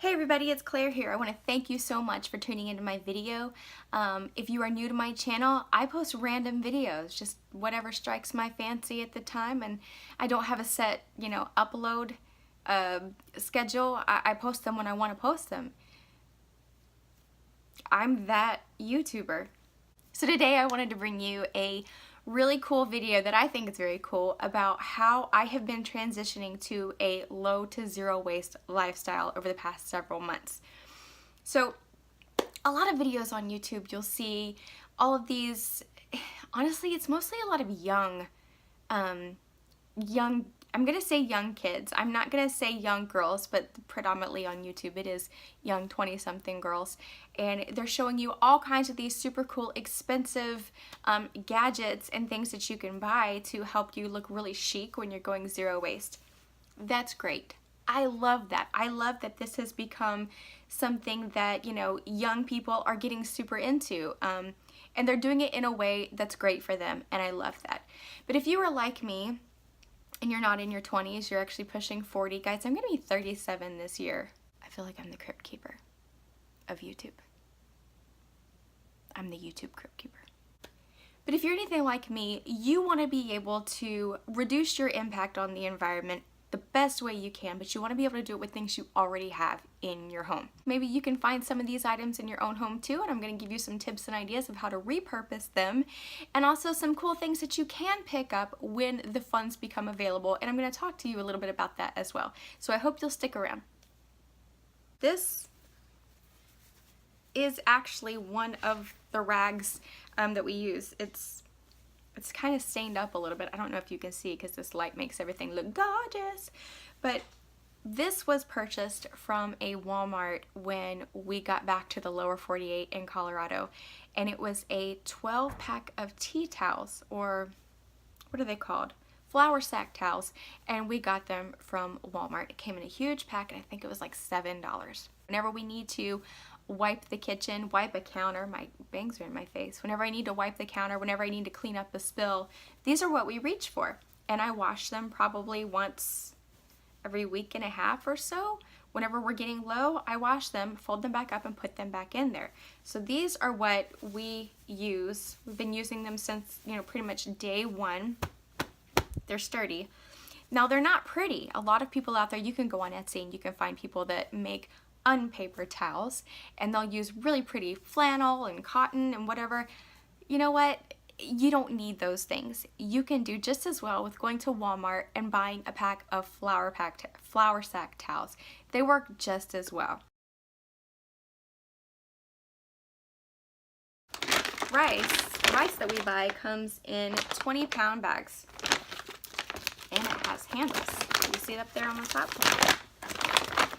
Hey everybody, it's Claire here. I want to thank you so much for tuning into my video. If you are new to my channel, I post random videos, just whatever strikes my fancy at the time, and I don't have a set, upload schedule. I post them when I want to post them. I'm that YouTuber. So today I wanted to bring you a really cool video that I think is very cool about how I have been transitioning to a low to zero waste lifestyle over the past several months. So a lot of videos on YouTube, you'll see all of these, honestly, it's mostly a lot of young, I'm gonna say young kids. I'm not gonna say young girls, but predominantly on YouTube it is young 20-something girls. And they're showing you all kinds of these super cool, expensive gadgets and things that you can buy to help you look really chic when you're going zero waste. That's great. I love that. I love that this has become something that, young people are getting super into. And they're doing it in a way that's great for them, and I love that. But if you are like me, and you're not in your 20s, you're actually pushing 40. Guys, I'm gonna be 37 this year. I feel like I'm the crypt keeper of YouTube. I'm the YouTube crypt keeper. But if you're anything like me, you wanna be able to reduce your impact on the environment the best way you can, but you wanna be able to do it with things you already have in your home. Maybe you can find some of these items in your own home too, and I'm gonna give you some tips and ideas of how to repurpose them, and also some cool things that you can pick up when the funds become available, and I'm gonna talk to you a little bit about that as well. So I hope you'll stick around. This is actually one of the rags that we use. It's kind of stained up a little bit. I don't know if you can see because this light makes everything look gorgeous, but this was purchased from a Walmart when we got back to the lower 48 in Colorado, and it was a 12-pack of tea towels, or what are they called? Flour sack towels, and we got them from Walmart. It came in a huge pack, and I think it was like $7. Whenever we need to wipe the kitchen, wipe a counter, my bangs are in my face, whenever I need to wipe the counter, whenever I need to clean up a spill, these are what we reach for. And I wash them probably once every week and a half or so. Whenever we're getting low, I wash them, fold them back up, and put them back in there. So these are what we use. We've been using them since, pretty much day one. They're sturdy. Now, they're not pretty. A lot of people out there, you can go on Etsy and you can find people that make unpaper towels, and they'll use really pretty flannel and cotton and whatever. You know what? You don't need those things. You can do just as well with going to Walmart and buying a pack of flour sack towels. They work just as well. Rice that we buy comes in 20-pound bags, and it has handles. You see it up there on the top?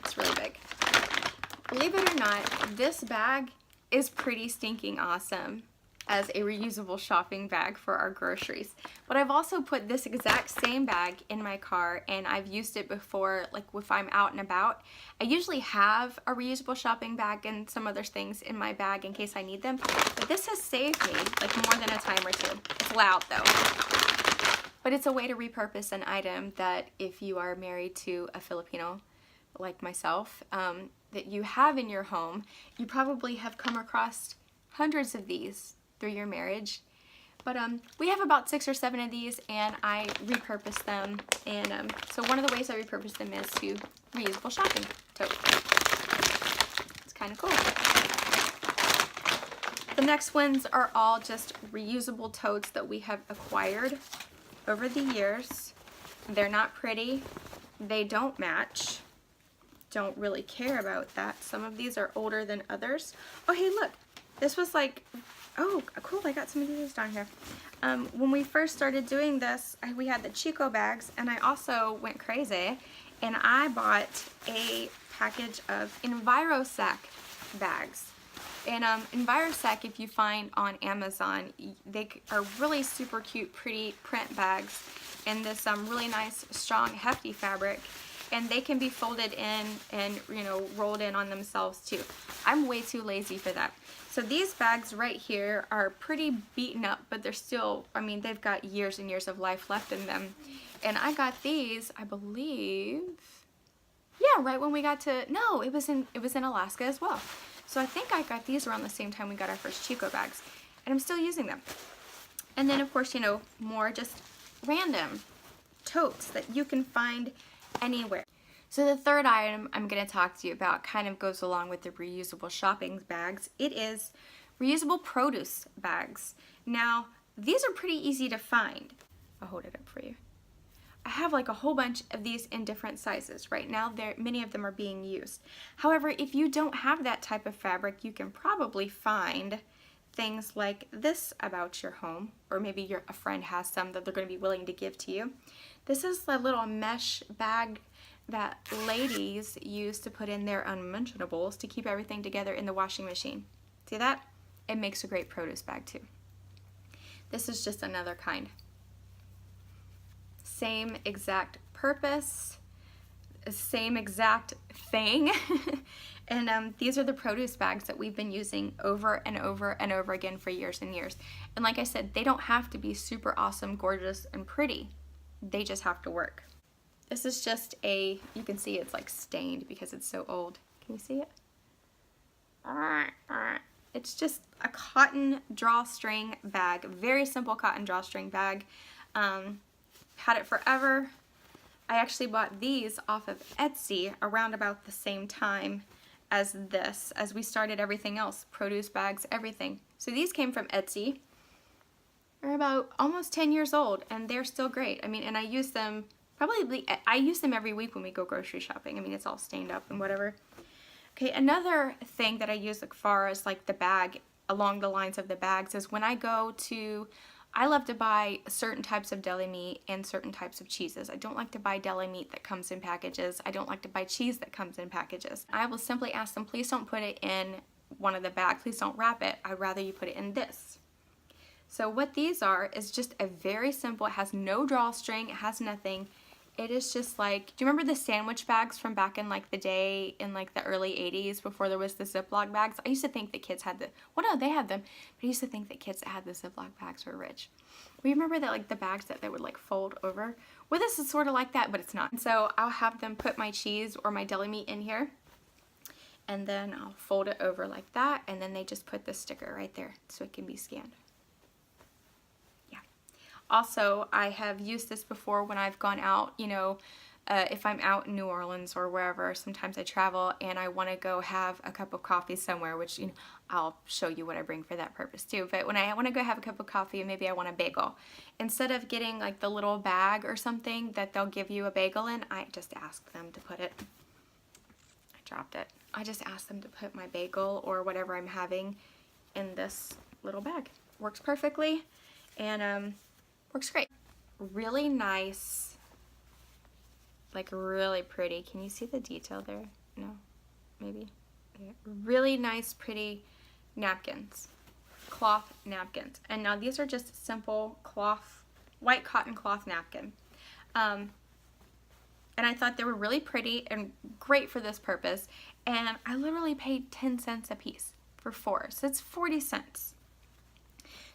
It's really big. Believe it or not, this bag is pretty stinking awesome as a reusable shopping bag for our groceries. But I've also put this exact same bag in my car, and I've used it before, like if I'm out and about. I usually have a reusable shopping bag and some other things in my bag in case I need them, but this has saved me like more than a time or two. It's loud though. But it's a way to repurpose an item that if you are married to a Filipino like myself, that you have in your home, you probably have come across hundreds of these through your marriage. But we have about 6 or 7 of these, and I repurpose them. And so one of the ways I repurpose them is to reusable shopping tote. It's kind of cool. The next ones are all just reusable totes that we have acquired over the years. They're not pretty. They don't match. Don't really care about that. Some of these are older than others. Oh, hey, look. This was like, oh, cool. I got some of these down here. When we first started doing this, we had the Chico bags, and I also went crazy, and I bought a package of EnviroSack bags. And EnviroSack, if you find on Amazon, they are really super cute, pretty print bags in this really nice, strong, hefty fabric. And they can be folded in and, rolled in on themselves too. I'm way too lazy for that. So these bags right here are pretty beaten up, but they're still, they've got years and years of life left in them. And I got these, I believe, yeah, Yeah, right when we got to, no, it was in Alaska as well. So I think I got these around the same time we got our first Chico bags, and I'm still using them. And then of course, you know, more just random totes that you can find anywhere. So the third item I'm going to talk to you about kind of goes along with the reusable shopping bags. It is reusable produce bags. Now, these are pretty easy to find. I'll hold it up for you. I have like a whole bunch of these in different sizes. Right now, many of them are being used. However, if you don't have that type of fabric, you can probably find things like this about your home, or maybe a friend has some that they're going to be willing to give to you. This is the little mesh bag that ladies use to put in their unmentionables to keep everything together in the washing machine. See that? It makes a great produce bag too. This is just another kind. Same exact purpose, same exact thing. And these are the produce bags that we've been using over and over and over again for years and years. And like I said, they don't have to be super awesome, gorgeous, and pretty. They just have to work. This is just you can see it's like stained because it's so old. Can you see it? It's just a cotton drawstring bag, very simple cotton drawstring bag. Had it forever. I actually bought these off of Etsy around about the same time as this, as we started everything else, produce bags, everything. So these came from Etsy. They're about almost 10 years old, and they're still great. I mean, and I use them I use them every week when we go grocery shopping. I mean, it's all stained up and whatever. Okay, another thing that I use as far as like the bag, along the lines of the bags, is when I love to buy certain types of deli meat and certain types of cheeses. I don't like to buy deli meat that comes in packages. I don't like to buy cheese that comes in packages. I will simply ask them, please don't put it in one of the bags. Please don't wrap it. I'd rather you put it in this. So what these are is just a very simple, it has no drawstring, it has nothing. It is just like, do you remember the sandwich bags from back in like the day, in like the early 80s, before there was the Ziploc bags? I used to think that kids had well no, they had them, but I used to think that kids that had the Ziploc bags were rich. We remember that, like the bags that they would like fold over? Well, this is sort of like that, but it's not. So I'll have them put my cheese or my deli meat in here, and then I'll fold it over like that, and then they just put the sticker right there so it can be scanned. Also, I have used this before when I've gone out, you know, if I'm out in New Orleans or wherever. Sometimes I travel and I want to go have a cup of coffee somewhere, which, you know, I'll show you what I bring for that purpose too. But when I want to go have a cup of coffee and maybe I want a bagel, instead of getting like the little bag or something that they'll give you a bagel in, I just ask them to put it. I dropped it. I just ask them to put my bagel or whatever I'm having in this little bag. Works perfectly, and works great. Really nice, like really pretty. Can you see the detail there? No? Maybe? Yeah. Really nice, pretty napkins. Cloth napkins. And now these are just simple cloth, white cotton cloth napkin. And I thought they were really pretty and great for this purpose. And I literally paid 10 cents a piece for 4. So it's 40 cents.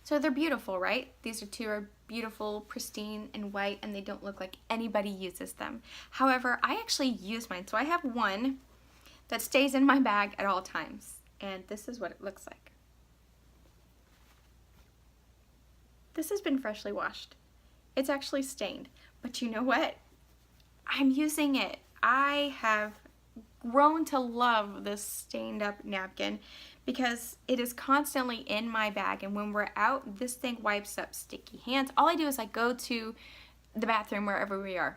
So they're beautiful, right? These two are beautiful, pristine, and white, and they don't look like anybody uses them. However, I actually use mine. So I have one that stays in my bag at all times. And this is what it looks like. This has been freshly washed. It's actually stained. But you know what? I'm using it. I have grown to love this stained up napkin because it is constantly in my bag, and when we're out, this thing wipes up sticky hands. All I do is I go to the bathroom wherever we are.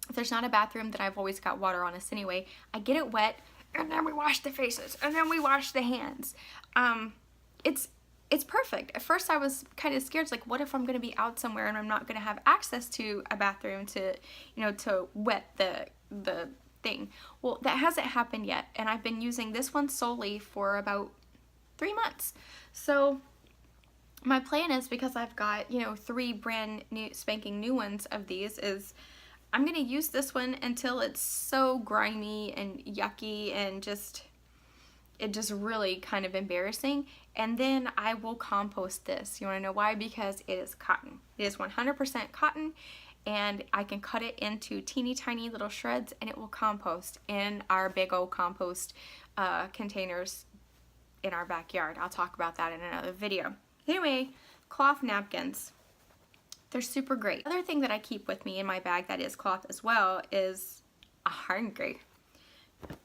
If there's not a bathroom, then I've always got water on us anyway. I get it wet, and then we wash the faces, and then we wash the hands. It's perfect. At first I was kind of scared. It's like, what if I'm going to be out somewhere and I'm not going to have access to a bathroom to, you know, to wet the thing. Well, that hasn't happened yet, and I've been using this one solely for about 3 months. So my plan is, because I've got, you know, 3 brand new spanking new ones of these, is I'm gonna use this one until it's so grimy and yucky and just really kind of embarrassing, and then I will compost this. You want to know why? Because it is cotton. It is 100% cotton, and I can cut it into teeny tiny little shreds, and it will compost in our big old compost containers in our backyard. I'll talk about that in another video. Anyway, cloth napkins. They're super great. Other thing that I keep with me in my bag that is cloth as well is a hungry.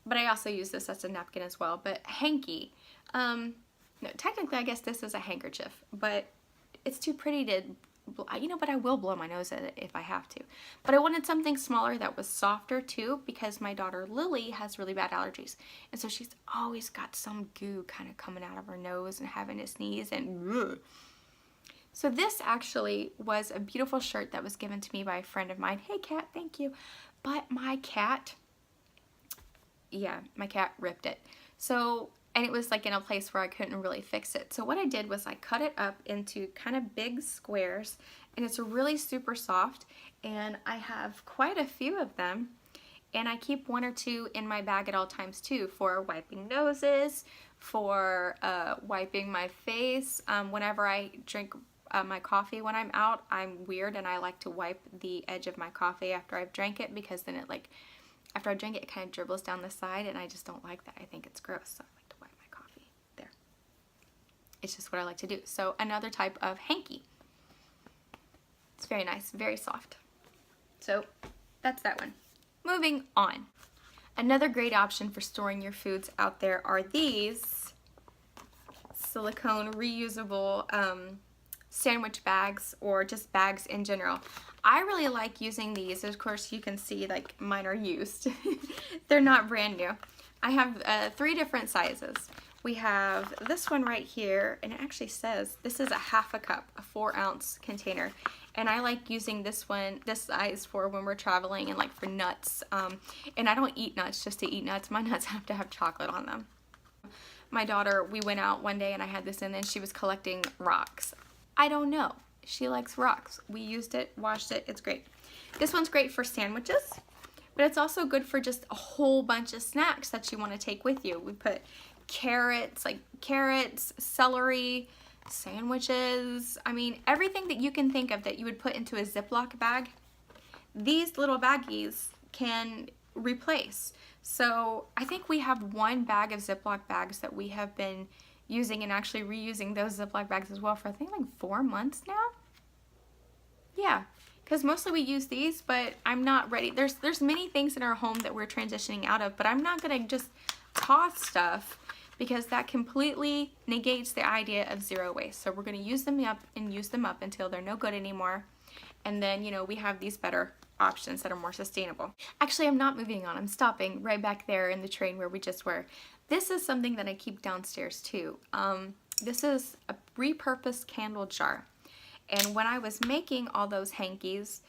But I also use this as a napkin as well. But hanky. No, technically I guess this is a handkerchief, but it's too pretty to, you know, but I will blow my nose at it if I have to. But I wanted something smaller that was softer too, because my daughter Lily has really bad allergies. And so she's always got some goo kind of coming out of her nose and having to sneeze and ugh. So this actually was a beautiful shirt that was given to me by a friend of mine. Hey cat, thank you. But my cat, yeah, my cat ripped it. So, and it was like in a place where I couldn't really fix it. So what I did was I cut it up into kind of big squares, and it's really super soft, and I have quite a few of them, and I keep 1 or 2 in my bag at all times too, for wiping noses, for wiping my face. Whenever I drink my coffee when I'm out, I'm weird and I like to wipe the edge of my coffee after I've drank it, because then it like, after I drink it, it kind of dribbles down the side, and I just don't like that. I think it's gross, so I like to wipe my coffee there. It's just what I like to do. So another type of hanky. It's very nice, very soft. So that's that one. Moving on. Another great option for storing your foods out there are these silicone reusable sandwich bags, or just bags in general. I really like using these. Of course, you can see like mine are used. They're not brand new. I have 3 different sizes. We have this one right here, and it actually says this is a 1/2 cup, a 4-ounce container. And I like using this one, this size, for when we're traveling and like for nuts. And I don't eat nuts just to eat nuts. My nuts have to have chocolate on them. My daughter, we went out one day and I had this in, and she was collecting rocks. I don't know. She likes rocks. We used it, washed it, it's great. This one's great for sandwiches, but it's also good for just a whole bunch of snacks that you want to take with you. We put carrots, like carrots, celery, sandwiches. I mean, everything that you can think of that you would put into a Ziploc bag, these little baggies can replace. So I think we have 1 bag of Ziploc bags that we have been using, and actually reusing those Ziploc bags as well for I think like 4 months now. Yeah, because mostly we use these, but I'm not ready. There's many things in our home that we're transitioning out of, but I'm not gonna just toss stuff, because that completely negates the idea of zero waste. So we're gonna use them up and use them up until they're no good anymore. And then, you know, we have these better options that are more sustainable. Actually, I'm not moving on. I'm stopping right back there in the train where we just were. This is something that I keep downstairs too. This is a repurposed candle jar. And when I was making all those hankies,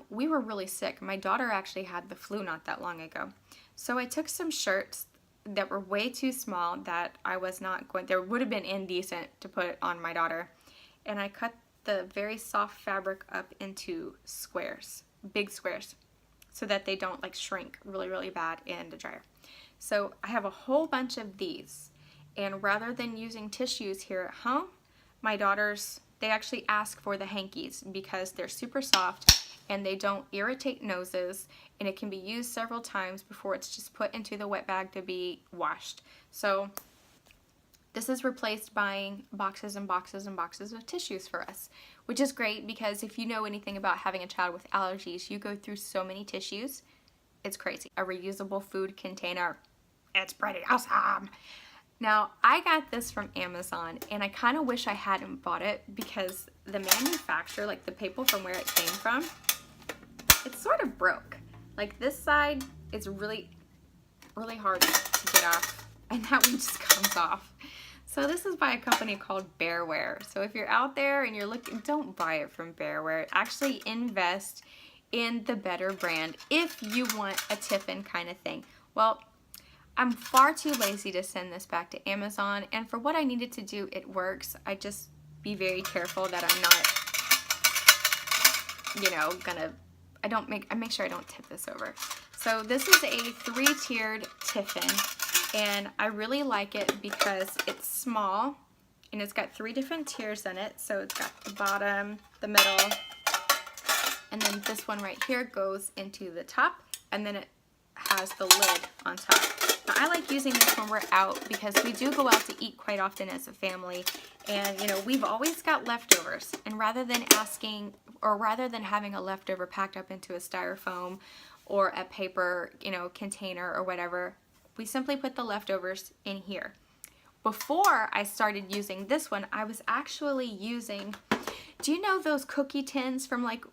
we were really sick. My daughter actually had the flu not that long ago. So I took some shirts that were way too small that I was not going, they would have been indecent to put on my daughter. And I cut the very soft fabric up into squares, big squares, so that they don't like shrink really, really bad in the dryer. So I have a whole bunch of these, and rather than using tissues here at home, my daughters, they actually ask for the hankies because they're super soft and they don't irritate noses, and it can be used several times before it's just put into the wet bag to be washed. So this has replaced buying boxes and boxes and boxes of tissues for us, which is great because if you know anything about having a child with allergies, you go through so many tissues. It's crazy. A reusable food container. It's pretty awesome. Now, I got this from Amazon, and I kind of wish I hadn't bought it because the manufacturer, like the paper from where it came from, it's sort of broke. Like this side is really, really hard to get off, and that one just comes off. So this is by a company called Bearware. So if you're out there and you're looking, don't buy it from Bearware. Actually invest in the better brand if you want a Tiffin kind of thing. Well, I'm far too lazy to send this back to Amazon, and for what I needed to do, it works. I just be very careful that I'm not, you know, I make sure I don't tip this over. So this is a 3-tiered Tiffin, and I really like it because it's small, and it's got 3 different tiers in it. So it's got the bottom, the middle, and then this one right here goes into the top, and then it has the lid on top. Now, I like using this when we're out because we do go out to eat quite often as a family, and you know, we've always got leftovers, and rather than having a leftover packed up into a styrofoam or a paper, you know, container or whatever, we simply put the leftovers in here. Before I started using this one, I was actually using, do you know those cookie tins from like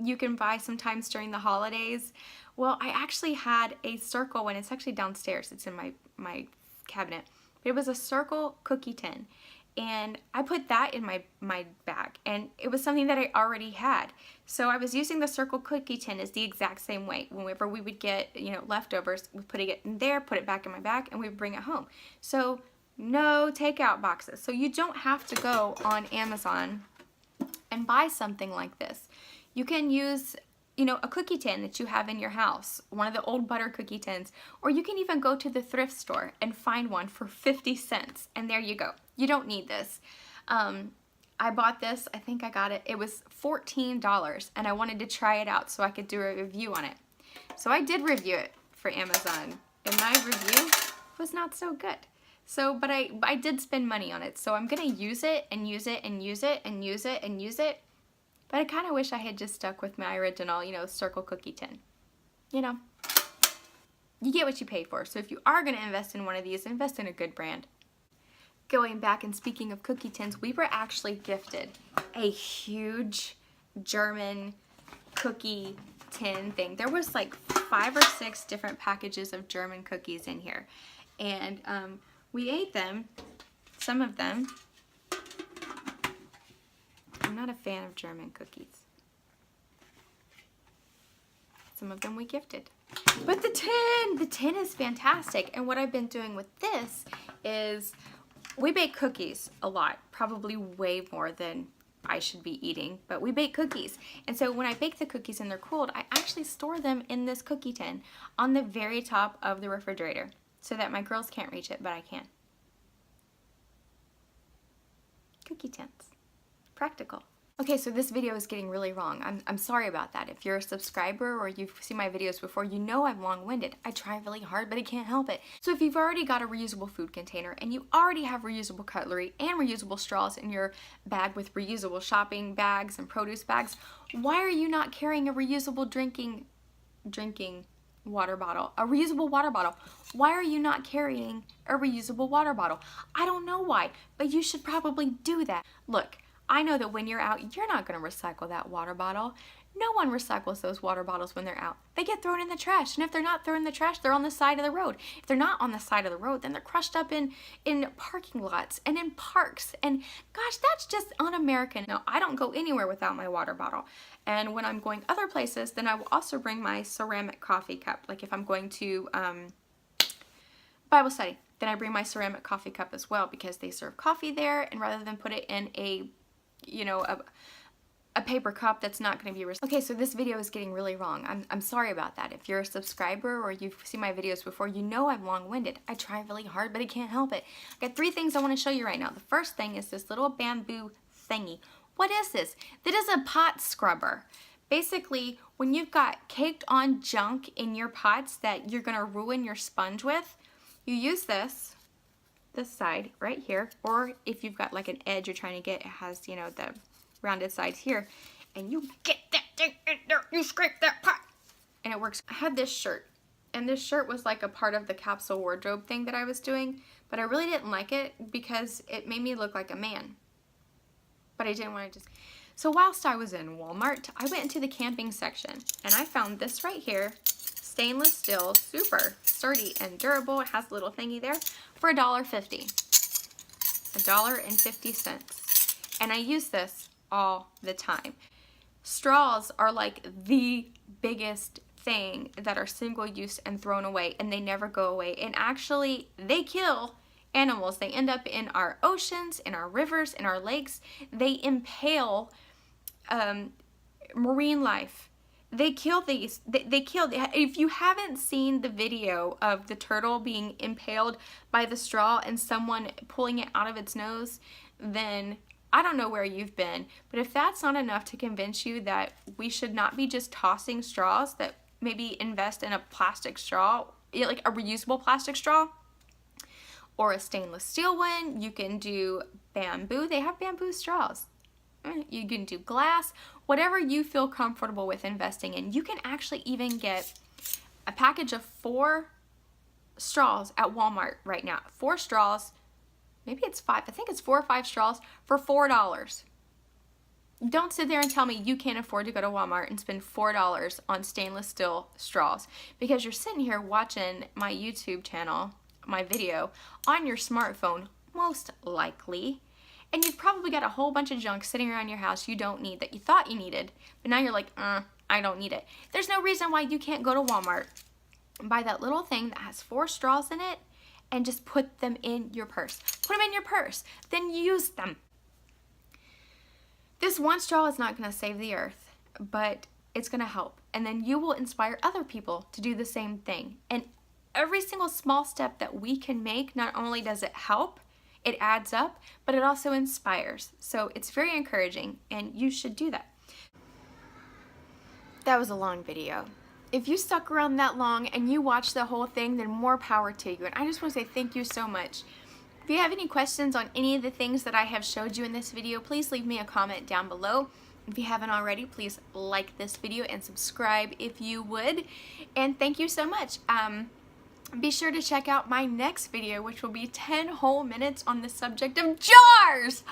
you can buy sometimes during the holidays? Well, I actually had a circle one. It's actually downstairs. It's in my cabinet. But it was a circle cookie tin. And I put that in my bag. And it was something that I already had. So I was using the circle cookie tin as the exact same way. Whenever we would get, you know, leftovers, we put it in there, put it back in my bag, and we would bring it home. So no takeout boxes. So you don't have to go on Amazon and buy something like this. You can use, you know, a cookie tin that you have in your house, one of the old butter cookie tins, or you can even go to the thrift store and find one for 50 cents, and there you go. You don't need this. I bought this, I think I got it, it was $14, and I wanted to try it out so I could do a review on it. So I did review it for Amazon, and my review was not so good. So, but I did spend money on it, so I'm gonna use it and use it and use it and use it and use it. But I kind of wish I had just stuck with my original, you know, circle cookie tin. You know, you get what you pay for. So if you are going to invest in one of these, invest in a good brand. Going back and speaking of cookie tins, we were actually gifted a huge German cookie tin thing. There was like 5 or 6 different packages of German cookies in here. And we ate them, some of them. I'm not a fan of German cookies. Some of them we gifted. But the tin is fantastic. And what I've been doing with this is we bake cookies a lot, probably way more than I should be eating, but we bake cookies. And so when I bake the cookies and they're cooled, I actually store them in this cookie tin on the very top of the refrigerator so that my girls can't reach it, but I can. Cookie tins. Practical. Okay, so this video is getting really long. I'm sorry about that. If you're a subscriber or you've seen my videos before, you know I'm long-winded. I try really hard, but I can't help it. So if you've already got a reusable food container and you already have reusable cutlery and reusable straws in your bag with reusable shopping bags and produce bags, why are you not carrying a reusable drinking water bottle, a reusable water bottle? Why are you not carrying a reusable water bottle? I don't know why, but you should probably do that. Look, I know that when you're out, you're not going to recycle that water bottle. No one recycles those water bottles when they're out. They get thrown in the trash, and if they're not thrown in the trash, they're on the side of the road. If they're not on the side of the road, then they're crushed up in parking lots and in parks, and gosh, that's just un-American. Now, I don't go anywhere without my water bottle, and when I'm going other places, then I will also bring my ceramic coffee cup. Like if I'm going to Bible study, then I bring my ceramic coffee cup as well because they serve coffee there, and rather than put it in a paper cup that's not going to be recycled. Okay, so this video is getting really long. I'm sorry about that. If you're a subscriber or you've seen my videos before, you know I'm long-winded. I try really hard, but I can't help it. I got 3 things I want to show you right now. The first thing is this little bamboo thingy. What is this? That is a pot scrubber. Basically, when you've got caked on junk in your pots that you're going to ruin your sponge with, you use this side right here, or if you've got like an edge you're trying to get, it has, you know, the rounded sides here, and you get that thing in there, you scrape that pot, and it works. I had this shirt, and this shirt was like a part of the capsule wardrobe thing that I was doing, but I really didn't like it because it made me look like a man, but I didn't want to just... So whilst I was in Walmart, I went into the camping section, and I found this right here, stainless steel, super sturdy and durable. It has a little thingy there for $1.50. $1.50. And I use this all the time. Straws are like the biggest thing that are single use and thrown away, and they never go away. And actually, they kill animals. They end up in our oceans, in our rivers, in our lakes. They impale marine life. They kill these. They kill. If you haven't seen the video of the turtle being impaled by the straw and someone pulling it out of its nose, then I don't know where you've been, but if that's not enough to convince you that we should not be just tossing straws, that maybe invest in a plastic straw, like a reusable plastic straw, or a stainless steel one. You can do bamboo. They have bamboo straws. You can do glass, whatever you feel comfortable with investing in. You can actually even get a package of 4 straws at Walmart right now. 4 straws, maybe it's 5. I think it's 4 or 5 straws for $4. Don't sit there and tell me you can't afford to go to Walmart and spend $4 on stainless steel straws, because you're sitting here watching my YouTube channel, my video, on your smartphone, most likely, and you've probably got a whole bunch of junk sitting around your house you don't need that you thought you needed, but now you're like, I don't need it. There's no reason why you can't go to Walmart and buy that little thing that has 4 straws in it and just put them in your purse. Put them in your purse, then use them. This one straw is not going to save the earth, but it's going to help. And then you will inspire other people to do the same thing. And every single small step that we can make, not only does it help, it adds up, but it also inspires. So it's very encouraging, and you should do that. That was a long video. If you stuck around that long and you watched the whole thing, then more power to you. And I just want to say thank you so much. If you have any questions on any of the things that I have showed you in this video, please leave me a comment down below. If you haven't already, please like this video and subscribe if you would. And thank you so much. Be sure to check out my next video, which will be 10 whole minutes on the subject of jars.